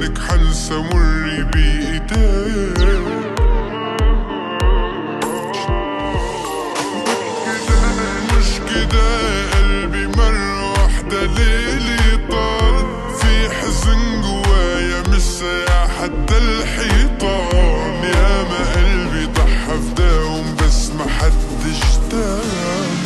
عنك حنسى مري بإيديك. مش كده قلبي مرة واحدة ليلي طال، في حزن جوايا مش سايع حتى الحيطان. ياما قلبي ضحى فداهم بس محدش دام.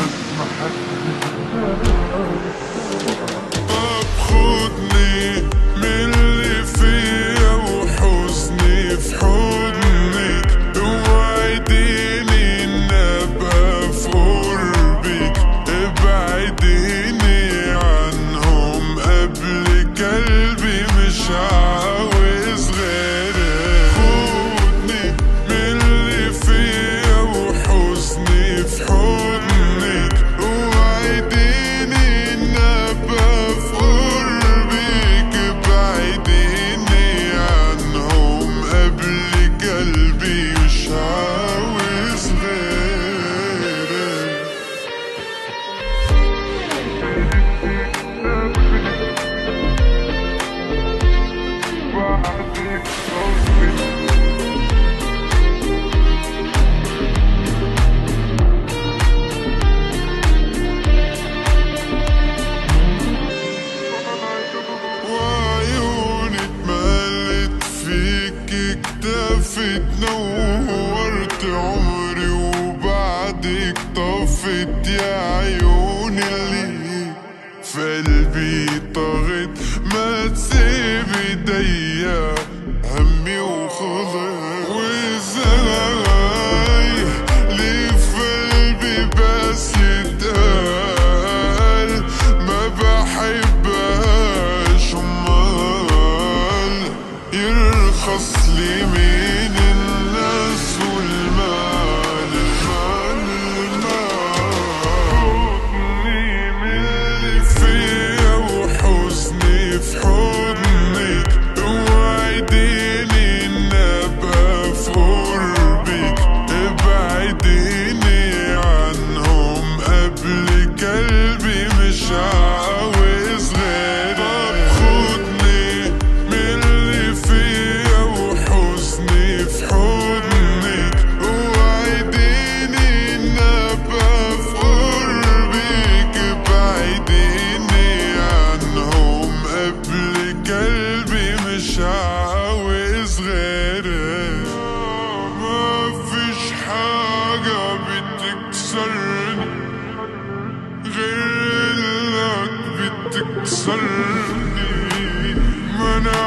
طب خدني من اللي فيا وحزني في حضنك، اوعديني ان ابقى في قربك، ابعديني عنهم قبلك قلبي مش عاوز غيرك. خدني من اللي فيا وحزني في حضنك، اوعديني ان ابقى في قربك، ابعديني عنهم قبلك قلبي مش عاوز غيرك. وعيوني اتملت فيك اكتفت، نورت عمري وبعدك طفت يا عيوني اللي في قلبي طغت. ما تسيب ايديا همي وخلاص، وازاي ليه في قلبي بس يتقال ما بحبهاش، امال يرخص لي مين الناس والمال. خدني من اللي فيا وحزني في حضنك، اوعديني ان ابقى في قربك، ابعديني عنهم قبلك قلبي مش عاوز غيرك. طب خدني من اللي فيا وحزني في حضنك، اوعديني ان ابقى في قربك، ابعديني عنهم قبلك قلبي مش عاوز غيرك. ما فيش حاجة بتكسرني غير انك بتكسرني، ما انا